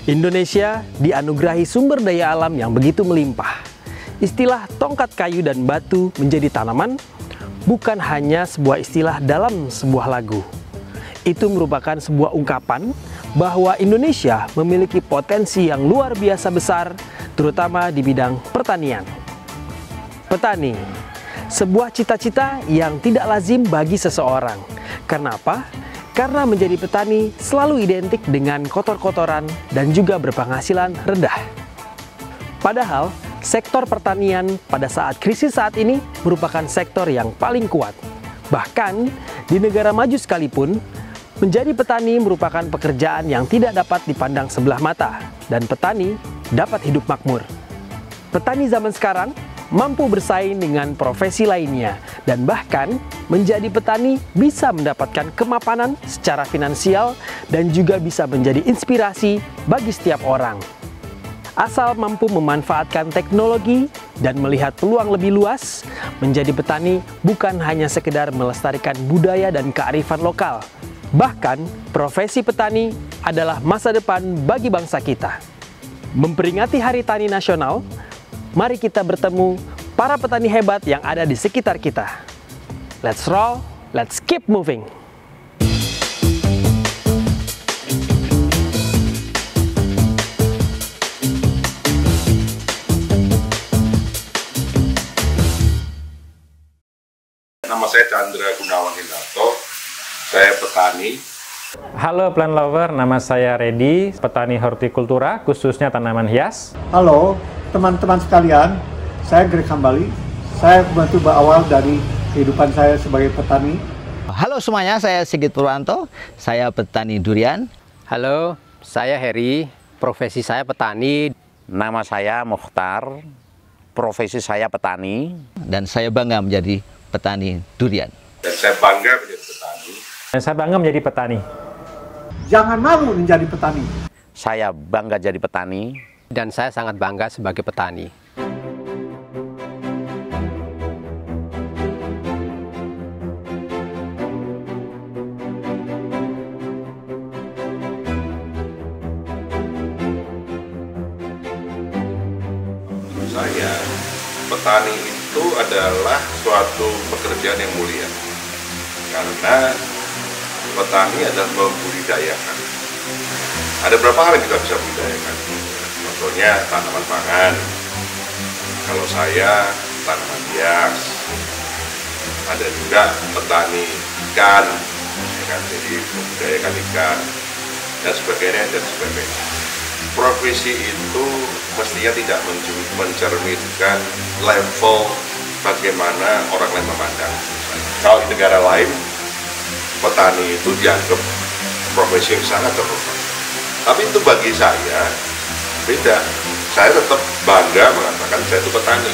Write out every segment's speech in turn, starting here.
Indonesia dianugerahi sumber daya alam yang begitu melimpah. Istilah tongkat kayu dan batu menjadi tanaman bukan hanya sebuah istilah dalam sebuah lagu. Itu merupakan sebuah ungkapan bahwa Indonesia memiliki potensi yang luar biasa besar, terutama di bidang pertanian. Petani, sebuah cita-cita yang tidak lazim bagi seseorang. Kenapa? Karena menjadi petani selalu identik dengan kotor-kotoran dan juga berpenghasilan rendah. Padahal, sektor pertanian pada saat krisis saat ini merupakan sektor yang paling kuat. Bahkan, di negara maju sekalipun, menjadi petani merupakan pekerjaan yang tidak dapat dipandang sebelah mata, dan petani dapat hidup makmur. Petani zaman sekarang mampu bersaing dengan profesi lainnya, dan bahkan menjadi petani bisa mendapatkan kemapanan secara finansial dan juga bisa menjadi inspirasi bagi setiap orang. Asal mampu memanfaatkan teknologi dan melihat peluang lebih luas, menjadi petani bukan hanya sekedar melestarikan budaya dan kearifan lokal. Bahkan, profesi petani adalah masa depan bagi bangsa kita. Memperingati Hari Tani Nasional, mari kita bertemu para petani hebat yang ada di sekitar kita. Let's roll, let's keep moving. Nama saya Chandra Gunawan Hindarto, saya petani. Halo Plant Lover, nama saya Reddy, petani hortikultura, khususnya tanaman hias. Halo teman-teman sekalian, saya Greg Hambali. Saya membantu berawal dari kehidupan saya sebagai petani. Halo semuanya, saya Sigit Purwanto, saya petani durian. Halo, saya Heri, profesi saya petani. Nama saya Mukhtar, profesi saya petani. Dan saya bangga menjadi petani durian. Dan saya bangga menjadi petani. Dan saya bangga menjadi petani. Jangan malu menjadi petani. Saya bangga jadi petani. Dan saya sangat bangga sebagai petani. Menurut saya, petani itu adalah suatu pekerjaan yang mulia. Karena petani adalah membudidayakan. Ada beberapa hal yang kita bisa budidayakan. Contohnya tanaman pangan. Kalau saya tanaman hias. Ada juga petani ikan, ya kan? Jadi membudidayakan ikan dan sebagainya dan sebagainya. Profesi itu mestinya tidak mencerminkan level bagaimana orang lain memandang. Kalau di negara lain, petani itu dianggap profesi yang sangat terhormat. Tapi itu bagi saya beda. Saya tetap bangga mengatakan saya itu petani.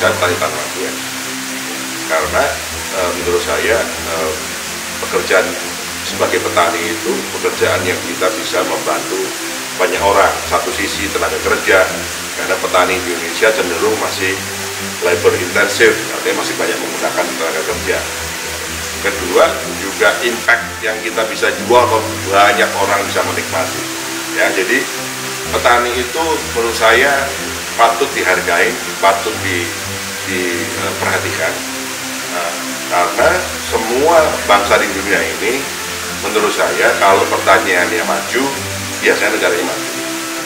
Saya petani tanaman hias. Karena menurut saya pekerjaan sebagai petani itu pekerjaan yang kita bisa membantu banyak orang. Satu sisi tenaga kerja, karena petani di Indonesia cenderung masih labor intensif, artinya masih banyak menggunakan tenaga kerja. Kedua, juga impact yang kita bisa jual ke banyak orang bisa menikmati. Ya, jadi petani itu menurut saya patut dihargai, patut diperhatikan. Karena semua bangsa di dunia ini, menurut saya kalau pertaniannya maju, biasanya negaranya maju.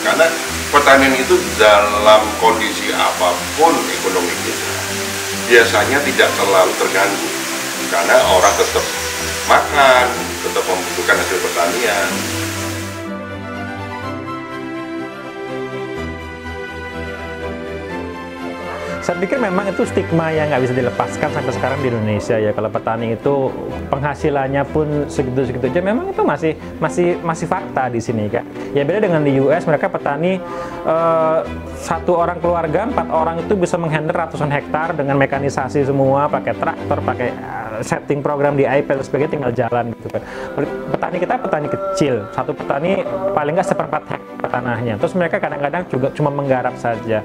Karena pertanian itu dalam kondisi apapun ekonomi kita, biasanya tidak terlalu terganggu. Karena orang tetap makan, tetap membutuhkan hasil pertanian. Saya pikir memang itu stigma yang nggak bisa dilepaskan sampai sekarang di Indonesia ya. Kalau petani itu penghasilannya pun segitu-segitu aja, memang itu masih fakta di sini Kak. Ya beda dengan di US, mereka petani satu orang keluarga, 4 orang itu bisa menghandle ratusan hektar dengan mekanisasi semua, pakai traktor, pakai setting program di iPad dan sebagainya, tinggal jalan gitu kan. Petani kita petani kecil, satu petani paling nggak 1/4 hektar tanahnya. Terus mereka kadang-kadang juga cuma menggarap saja.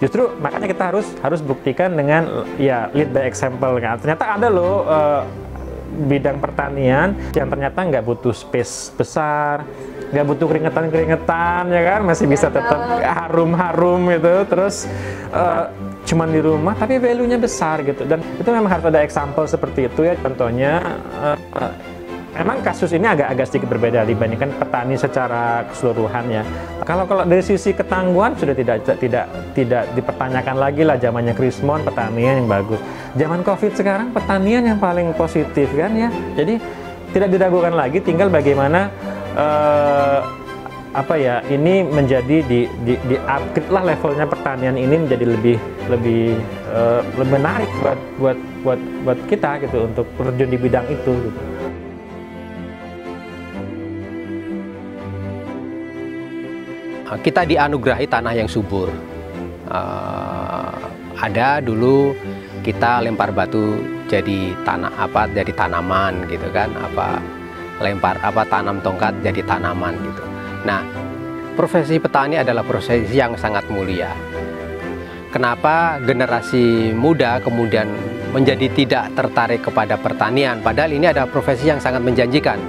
Justru makanya kita harus buktikan dengan ya lead by example kan. Ternyata ada loh bidang pertanian yang ternyata nggak butuh space besar, nggak butuh keringetan ya kan, masih bisa tetap harum gitu, terus cuman di rumah tapi value-nya besar gitu. Dan itu memang harus ada example seperti itu ya. Contohnya memang kasus ini agak sedikit berbeda dibandingkan petani secara keseluruhan ya. Kalau dari sisi ketangguhan sudah tidak dipertanyakan lagi lah. Zamannya Krismon pertanian yang bagus. Zaman Covid sekarang pertanian yang paling positif kan ya. Jadi tidak diragukan lagi, tinggal bagaimana ini menjadi di upgrade lah levelnya pertanian ini menjadi lebih menarik buat kita gitu untuk terjun di bidang itu gitu. Kita dianugerahi tanah yang subur. Ada dulu kita lempar batu jadi jadi tanaman gitu kan, tanam tongkat jadi tanaman gitu. Nah, profesi petani adalah profesi yang sangat mulia. Kenapa generasi muda kemudian menjadi tidak tertarik kepada pertanian, padahal ini adalah profesi yang sangat menjanjikan.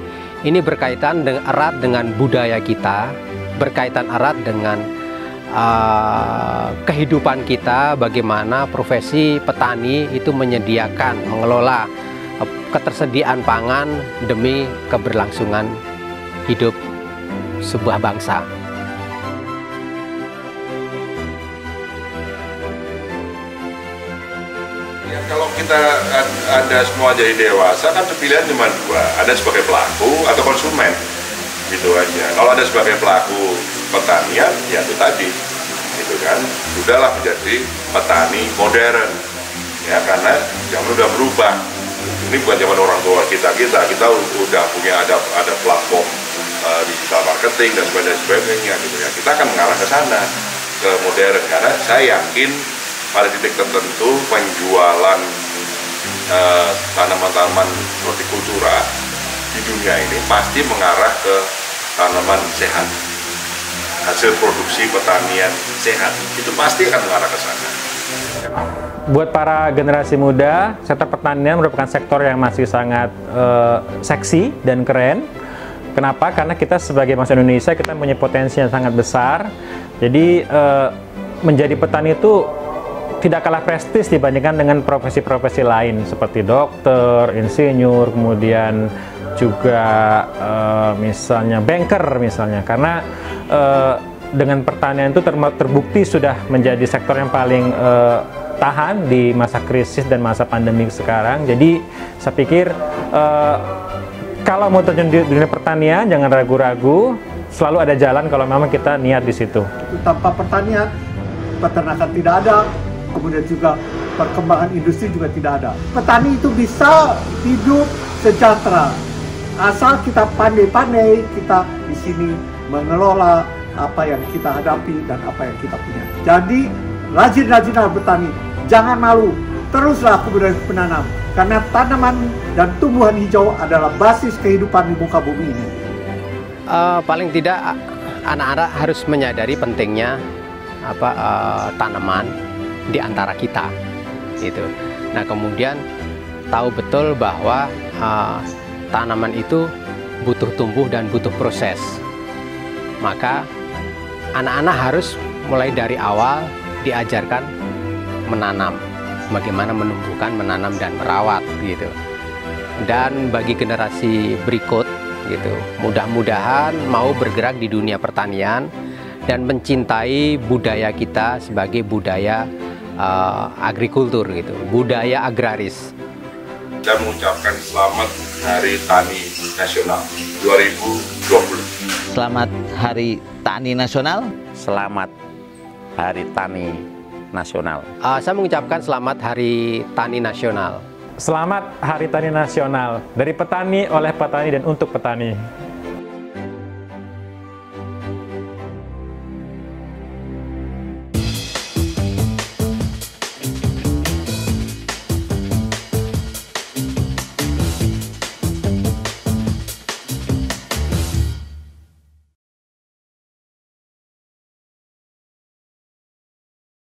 Ini berkaitan erat dengan budaya kita, berkaitan erat dengan kehidupan kita, bagaimana profesi petani itu menyediakan, mengelola ketersediaan pangan demi keberlangsungan hidup sebuah bangsa. Ya, kalau kita ada semua jadi dewasa kan pilihan cuma dua, ada sebagai pelaku atau konsumen. Gitu aja. Kalau ada sebagai pelaku pertanian, ya itu tadi, gitu kan, sudahlah menjadi petani modern, ya karena zaman udah berubah. Ini bukan zaman orang tua kita udah punya ada platform digital marketing dan sebagainya, gitu ya. Kita akan mengarah ke sana, ke modern, karena saya yakin pada titik tertentu penjualan tanaman-tanaman hortikultura di dunia ini pasti mengarah ke tanaman sehat, hasil produksi pertanian sehat, itu pasti akan mengarah ke sana. Buat para generasi muda, sektor pertanian merupakan sektor yang masih sangat seksi dan keren. Kenapa? Karena kita sebagai bangsa Indonesia, kita punya potensi yang sangat besar. Jadi menjadi petani itu tidak kalah prestis dibandingkan dengan profesi-profesi lain seperti dokter, insinyur, kemudian juga misalnya banker misalnya, karena dengan pertanian itu terbukti sudah menjadi sektor yang paling tahan di masa krisis dan masa pandemi sekarang. Jadi saya pikir kalau mau terjun di dunia pertanian jangan ragu-ragu, selalu ada jalan kalau memang kita niat di situ. Tanpa pertanian, peternakan tidak ada, kemudian juga perkembangan industri juga tidak ada. Petani itu bisa hidup sejahtera asal kita pandai-pandai kita di sini mengelola apa yang kita hadapi dan apa yang kita punya. Jadi rajin-rajinlah bertani, jangan malu, teruslah kemudian menanam, karena tanaman dan tumbuhan hijau adalah basis kehidupan di muka bumi ini. Paling tidak anak-anak harus menyadari pentingnya tanaman di antara kita, gitu. Nah kemudian tahu betul bahwa tanaman itu butuh tumbuh dan butuh proses. Maka anak-anak harus mulai dari awal diajarkan menanam, bagaimana menumbuhkan, menanam dan merawat gitu. Dan bagi generasi berikut gitu, mudah-mudahan mau bergerak di dunia pertanian dan mencintai budaya kita sebagai budaya agrikultur gitu, budaya agraris. Saya mengucapkan selamat Hari Tani Nasional 2020. Selamat Hari Tani Nasional. Selamat Hari Tani Nasional. Saya mengucapkan selamat Hari Tani Nasional. Selamat Hari Tani Nasional, dari petani, oleh petani, dan untuk petani.